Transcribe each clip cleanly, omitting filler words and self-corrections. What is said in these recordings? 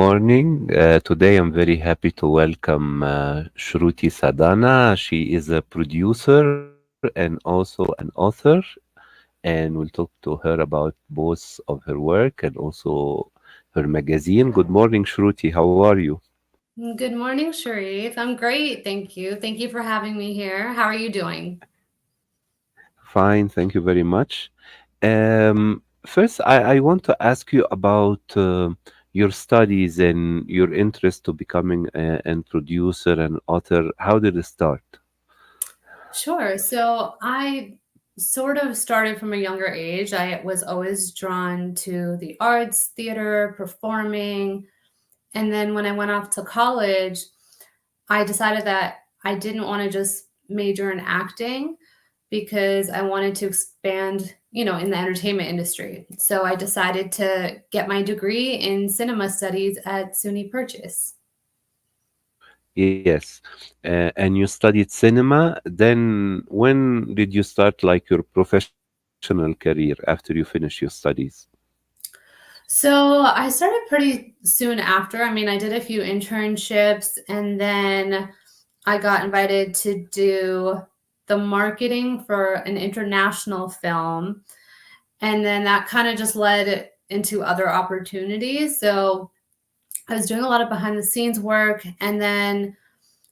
morning. Today I'm very happy to welcome Shruti Sadana. She is a producer and also an author, and we'll talk to her about both of her work and also her magazine. Good morning, Shruti. How are you? Good morning, Sharif. I'm great. Thank you. Thank you for having me here. How are you doing? Fine, thank you very much. First, I want to ask you about your studies and your interest to becoming a producer and author. How did it start? Sure. So I sort of started from a younger age. I was always drawn to the arts, theater, performing. And then when I went off to college, I decided that I didn't want to just major in acting because I wanted to expand, in the entertainment industry. So I decided to get my degree in cinema studies at SUNY Purchase. Yes. And you studied cinema. Then when did you start like your professional career after you finish your studies? So I started pretty soon after. I mean, I did a few internships and then I got invited to do the marketing for an international film. And then that kind of just led into other opportunities. So I was doing a lot of behind the scenes work. And then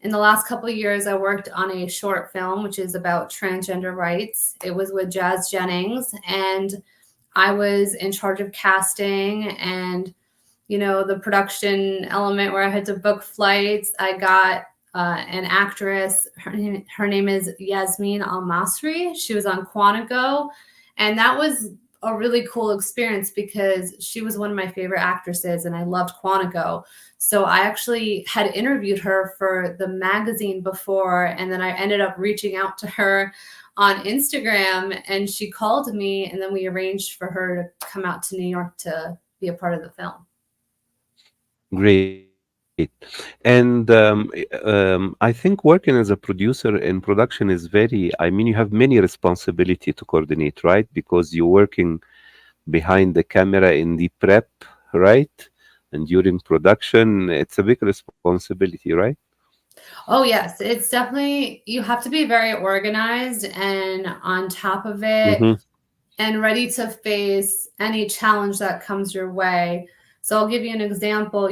in the last couple of years, I worked on a short film, which is about transgender rights. It was with Jazz Jennings. And I was in charge of casting and, the production element where I had to book flights. I got an actress. Her name is Yasmin Al Masri. She was on Quantico. And that was a really cool experience because she was one of my favorite actresses and I loved Quantico. So I actually had interviewed her for the magazine before, and then I ended up reaching out to her on Instagram and she called me and then we arranged for her to come out to New York to be a part of the film. Great. And I think working as a producer in production is you have many responsibility to coordinate, right? Because you're working behind the camera in the prep, right? And during production, it's a big responsibility, right? Oh, yes. It's definitely, you have to be very organized and on top of it Mm-hmm. and ready to face any challenge that comes your way. So I'll give you an example.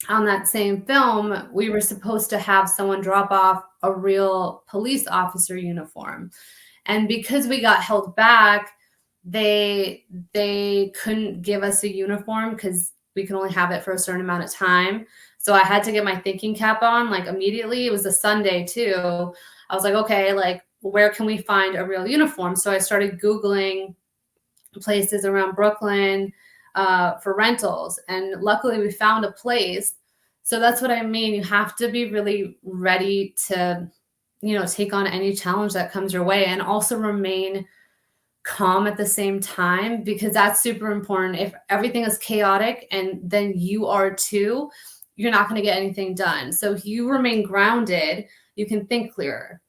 On that same film, we were supposed to have someone drop off a real police officer uniform. And because we got held back, they couldn't give us a uniform because we can only have it for a certain amount of time. So I had to get my thinking cap on like immediately. It was a Sunday too. I was like, okay, like where can we find a real uniform? So I started Googling places around Brooklyn for rentals. And luckily, we found a place. So that's what I mean. You have to be really ready to, take on any challenge that comes your way and also remain calm at the same time because that's super important. If everything is chaotic and then you are too, you're not going to get anything done. So if you remain grounded, you can think clearer.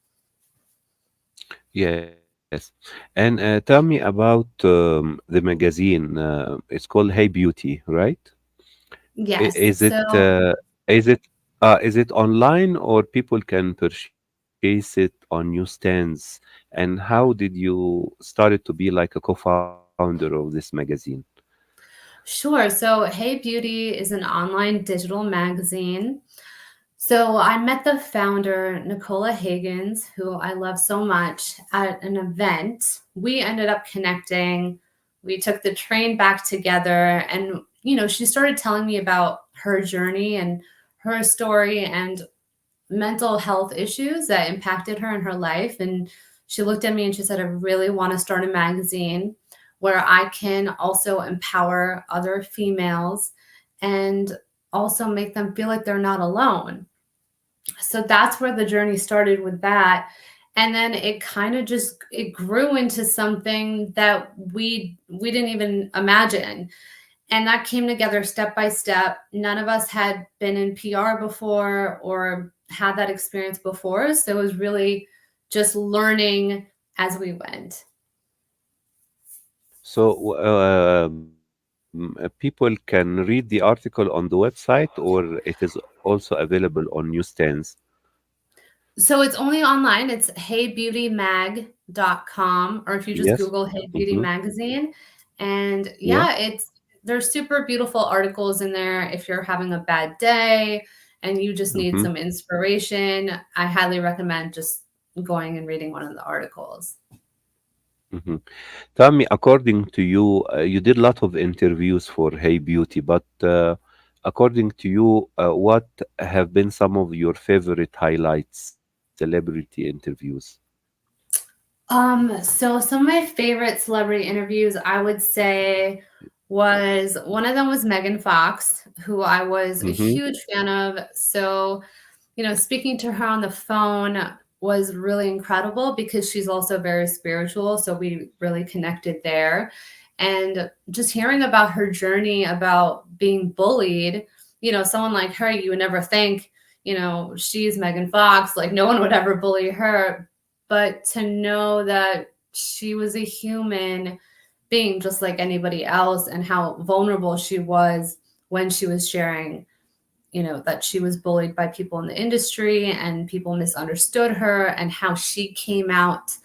Yes. And tell me about the magazine. It's called Hey Beauty, right? Yes. Is it So is it online or people can purchase it on newsstands? And how did you started to be like a co-founder of this magazine? Sure. So, Hey Beauty is an online digital magazine. So, I met the founder, Nicola Higgins, who I love so much, at an event. We ended up connecting. We took the train back together, and, she started telling me about her journey and her story and mental health issues that impacted her in her life. And she looked at me and she said, I really want to start a magazine where I can also empower other females and also make them feel like they're not alone. So that's where the journey started with that. And then it kind of just it grew into something that we didn't even imagine, and that came together step by step. None of us had been in PR before or had that experience before. So it was really just learning as we went. So people can read the article on the website, or it is also available on newsstands? So it's only online. It's heybeautymag.com, or if you just Yes. Google Hey Beauty Mm-hmm. Magazine. And Yeah. yeah, there's super beautiful articles in there. If you're having a bad day and you just need Mm-hmm. some inspiration, I highly recommend just going and reading one of the articles. Mm-hmm. Tell me, according to you, you did a lot of interviews for Hey Beauty, but according to you, what have been some of your favorite highlights, celebrity interviews? So some of my favorite celebrity interviews, I would say, was one of them was Megan Fox, who I was a Mm-hmm. huge fan of. So, speaking to her on the phone was really incredible because she's also very spiritual. So we really connected there. And just hearing about her journey about being bullied, someone like her, you would never think, she's Megan Fox, like no one would ever bully her. But to know that she was a human being just like anybody else and how vulnerable she was when she was sharing, that she was bullied by people in the industry and people misunderstood her, and how she came out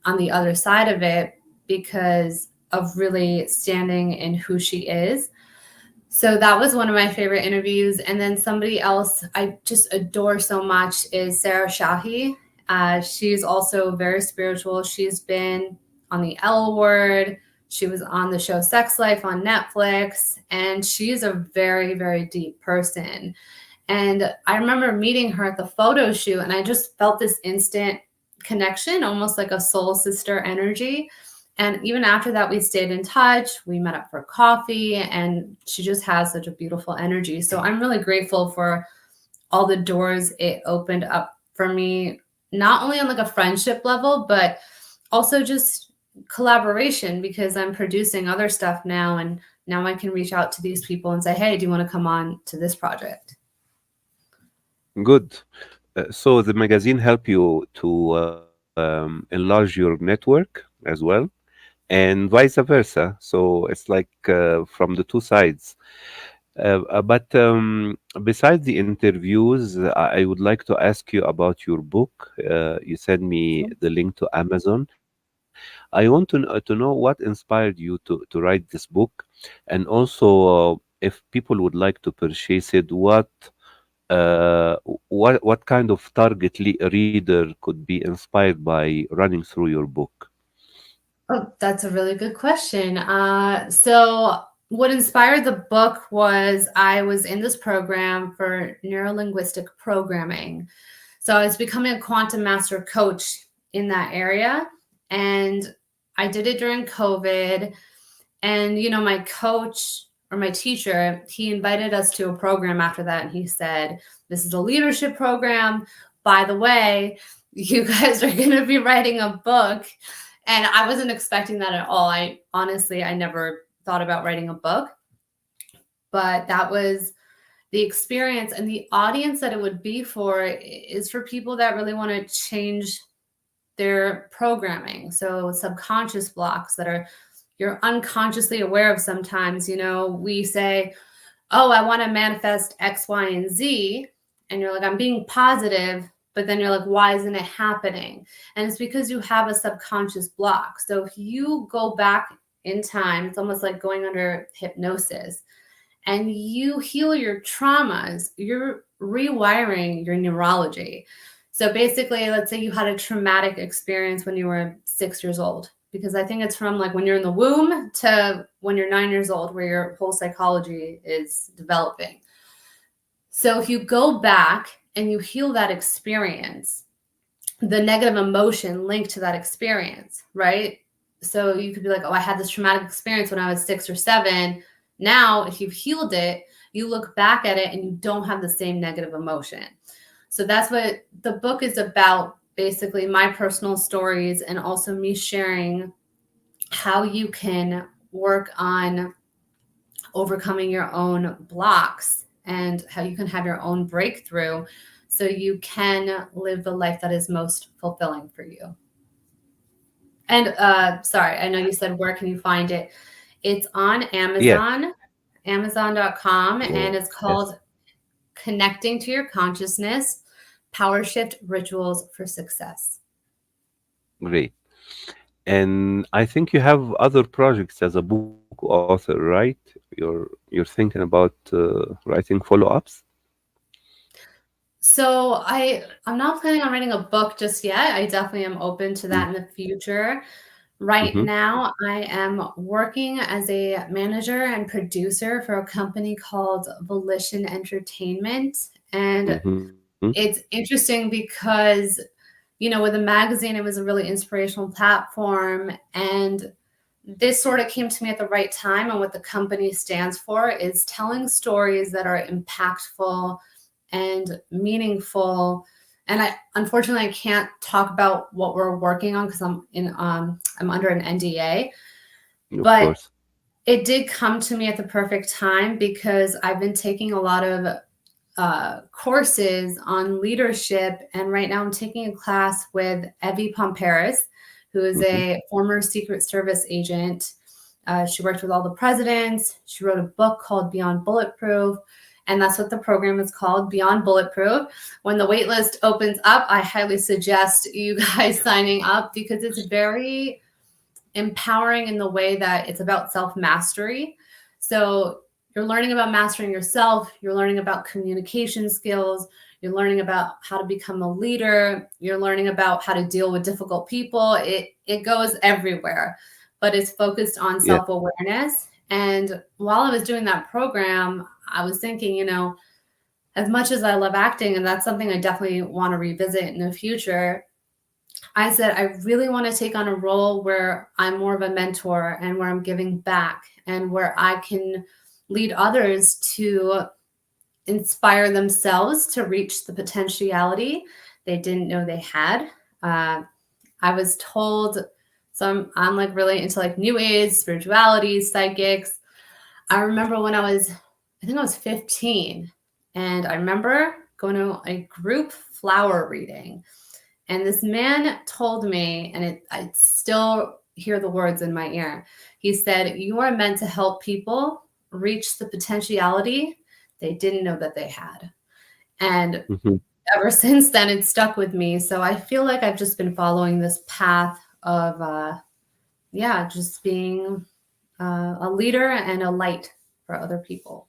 on the other side of it because of really standing in who she is. So that was one of my favorite interviews. And then somebody else I just adore so much is Sarah Shahi. She's also very spiritual. She's been on the L Word. She was on the show Sex Life on Netflix. And she's a very, very deep person. And I remember meeting her at the photo shoot, and I just felt this instant connection, almost like a soul sister energy. And even after that, we stayed in touch. We met up for coffee, and she just has such a beautiful energy. So I'm really grateful for all the doors it opened up for me, not only on like a friendship level, but also just collaboration, because I'm producing other stuff now. And now I can reach out to these people and say, hey, do you want to come on to this project? Good. So the magazine help you to enlarge your network as well, and vice versa. So it's like from the two sides. But besides the interviews, I would like to ask you about your book. You sent me the link to Amazon. I want to know what inspired you to write this book, and also if people would like to purchase it, uh, what kind of target reader could be inspired by running through your book? Oh, that's a really good question. So, what inspired the book was I was in this program for neurolinguistic programming. So, I was becoming a quantum master coach in that area. And I did it during COVID. And, my coach or my teacher, he invited us to a program after that. And he said, this is a leadership program. By the way, you guys are going to be writing a book. And I wasn't expecting that at all. I honestly, I never thought about writing a book, but that was the experience, and the audience that it would be for is for people that really want to change their programming. So subconscious blocks that are you're unconsciously aware of sometimes. We say, oh, I want to manifest X, Y, and Z. And you're like, I'm being positive, but then you're like, why isn't it happening? And it's because you have a subconscious block. So if you go back in time, it's almost like going under hypnosis, and you heal your traumas, you're rewiring your neurology. So basically, let's say you had a traumatic experience when you were 6 years old, because I think it's from like when you're in the womb to when you're 9 years old, where your whole psychology is developing. So if you go back and you heal that experience, the negative emotion linked to that experience, right? So you could be like, oh, I had this traumatic experience when I was 6 or 7. Now, if you've healed it, you look back at it and you don't have the same negative emotion. So that's what the book is about, basically, my personal stories, and also me sharing how you can work on overcoming your own blocks and how you can have your own breakthrough so you can live the life that is most fulfilling for you. And sorry, I know you said where can you find it? It's on Yeah. Amazon, Amazon.com, and it's Yes. called Connecting to Your Consciousness, Powershift Rituals for Success. Great. And I think you have other projects as a book author, right? You're thinking about writing follow-ups? So I'm not planning on writing a book just yet. I definitely am open to that in the future. Right Mm-hmm. now, I am working as a manager and producer for a company called Volition Entertainment. And Mm-hmm. it's interesting because, with a magazine, it was a really inspirational platform. And this sort of came to me at the right time. And what the company stands for is telling stories that are impactful and meaningful. And unfortunately I can't talk about what we're working on because I'm under an NDA. Of But course. it did come to me at the perfect time because I've been taking a lot of courses on leadership, and right now I'm taking a class with Evie Pomperis, who is Mm-hmm. a former Secret Service agent. She worked with all the presidents. She wrote a book called Beyond Bulletproof, and that's what the program is called, Beyond Bulletproof. When the waitlist opens up, I highly suggest you guys signing up because it's very empowering in the way that it's about self-mastery. So you're learning about mastering yourself, you're learning about communication skills, you're learning about how to become a leader, you're learning about how to deal with difficult people. It goes everywhere, but it's focused on Yeah. self-awareness. And while I was doing that program, I was thinking, as much as I love acting, and that's something I definitely want to revisit in the future, I said, I really want to take on a role where I'm more of a mentor and where I'm giving back and where I can lead others to inspire themselves to reach the potentiality they didn't know they had. Uh, I was told, so I'm like really into like new age, spirituality, psychics. I remember when I think I was 15, and I remember going to a group flower reading. And this man told me, and I still hear the words in my ear. He said, "You are meant to help people reach the potentiality they didn't know that they had." And Mm-hmm. ever since then, it's stuck with me. So I feel like I've just been following this path of, just being a leader and a light for other people.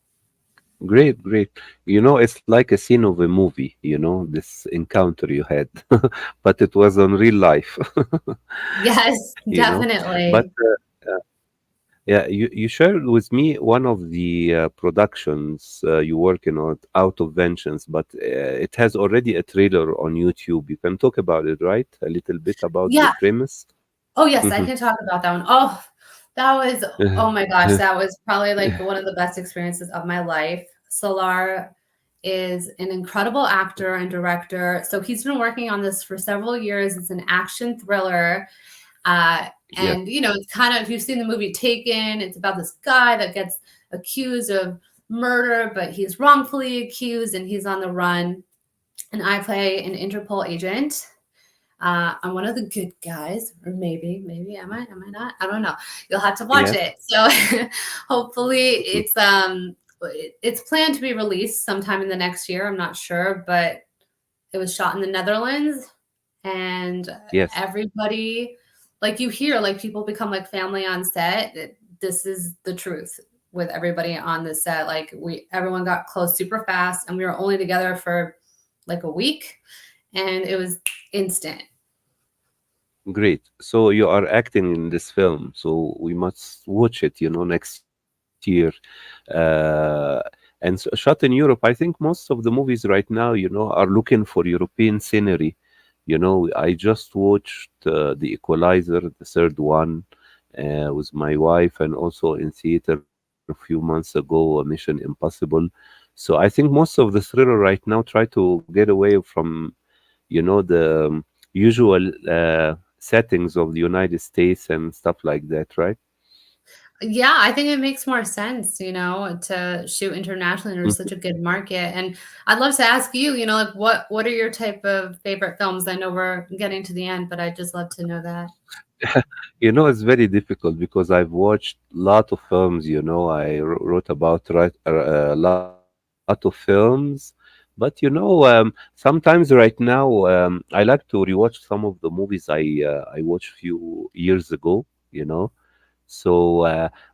Great, great. It's like a scene of a movie, this encounter you had, but it was on real life, Yes, you know. But definitely. yeah, you shared with me one of the productions you working on, Out of Vengeance, but it has already a trailer on YouTube. You can talk about it, right? A little bit about the Yeah. premise. Oh, yes, I Mhm. can talk about that one. Oh, that was oh my gosh, that was probably, like, one of the best experiences of my life. Solar is an incredible actor and director. So he's been working on this for several years. It's an action thriller, Yes, and, it's kind of if you've seen the movie Taken, it's about this guy that gets accused of murder, but he's wrongfully accused, and he's on the run, and I play an Interpol agent. I'm one of the good guys, or maybe am I not? I don't know. You'll have to watch yes, it. So hopefully mhm, it's planned to be released sometime in the next year. I'm not sure, but it was shot in the Netherlands, and yes. everybody, like you hear, like people become like family on set. This is the truth with everybody on the set. Like everyone got close super fast, and we were only together for like a week, and it was instant. Great. So you are acting in this film, so we must watch it, next year. And shot in Europe. I think most of the movies right now, are looking for European scenery. I just watched The Equalizer, the third one, with my wife, and also in theater a few months ago, Mission Impossible. So I think most of the thriller right now try to get away from, the usual settings of the United States and stuff like that, right? Yeah, I think it makes more sense, to shoot internationally. There's such a Mhm. good market. And I'd love to ask you, like what are your type of favorite films? I know we're getting to the end, but I'd just love to know that. It's very difficult because I've watched a lot of films. I wrote about a lot of films, but sometimes right now I like to rewatch some of the movies I watched few years ago. You know, so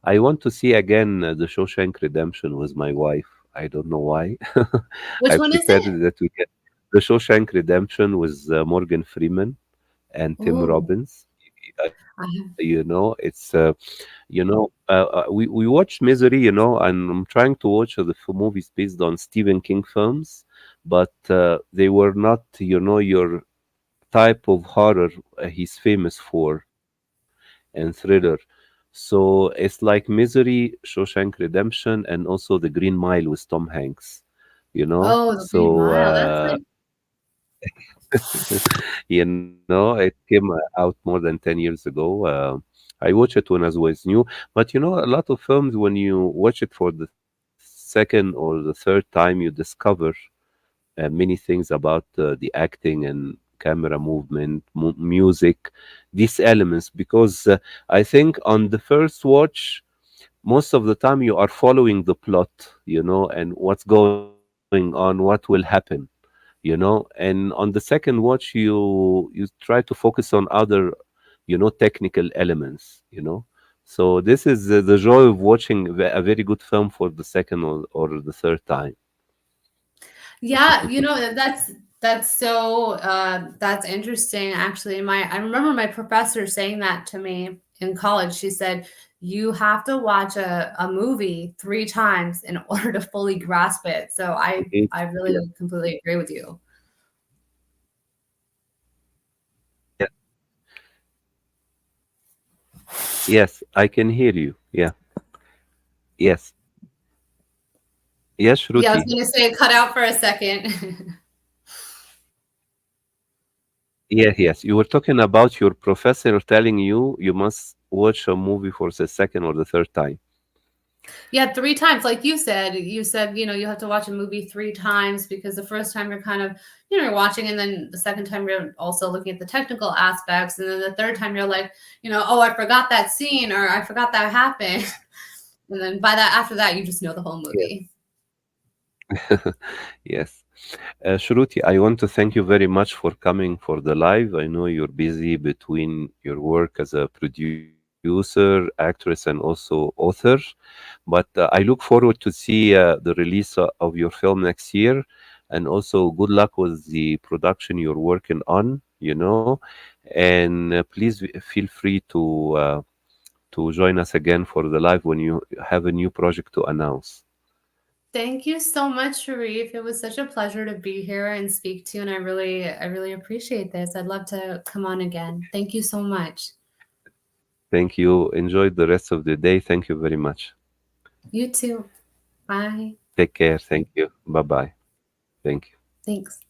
I want to see again The Shawshank Redemption with my wife. I don't know why. Which I one is prepared it? that we get The Shawshank Redemption with Morgan Freeman and Tim Oh, Robbins. I We watched Misery, and I'm trying to watch the movies based on Stephen King films, but they were not, your type of horror he's famous for and thriller. So it's like Misery, Shawshank Redemption, and also The Green Mile with Tom Hanks. Oh, The Green So Mile. That's like it came out more than 10 years ago. I watched it when I was new, but a lot of films, when you watch it for the second or the third time, you discover many things about the acting and camera movement, music, these elements. Because I think on the first watch, most of the time you are following the plot, and what's going on, what will happen, and on the second watch you try to focus on other technical elements. So this is the joy of watching a very good film for the second or the third time. Yeah, that's interesting actually. I remember my professor saying that to me in college. She said, "You have to watch a movie 3 times in order to fully grasp it." So Mhm. I really Yeah. completely agree with you. Yeah. Yes, I can hear you. Yeah. Yes. Yes, Yeah, I was Shruti. gonna say it cut out for a second. Yes, yes. You were talking about your professor telling you must watch a movie for the second or the third time. Yeah, 3 times, like you said, you have to watch a movie 3 times because the first time you're kind of, you're watching, and then the second time you're also looking at the technical aspects, and then the third time you're like, "Oh, I forgot that scene," or "I forgot that happened." And then by that after that, you just know the whole Yes. movie. Yes. Shruti, I want to thank you very much for coming for the live. I know you're busy between your work as a producer, actress, and also author, but I look forward to see the release of your film next year, and also good luck with the production you're working on. And please feel free to join us again for the live when you have a new project to announce. Thank you so much, Sharif. It was such a pleasure to be here and speak to you, and I really appreciate this. I'd love to come on again. Thank you so much. Thank you. Enjoy the rest of the day. Thank you very much. You too. Bye. Take care. Thank you. Bye bye. Thank you. Thanks.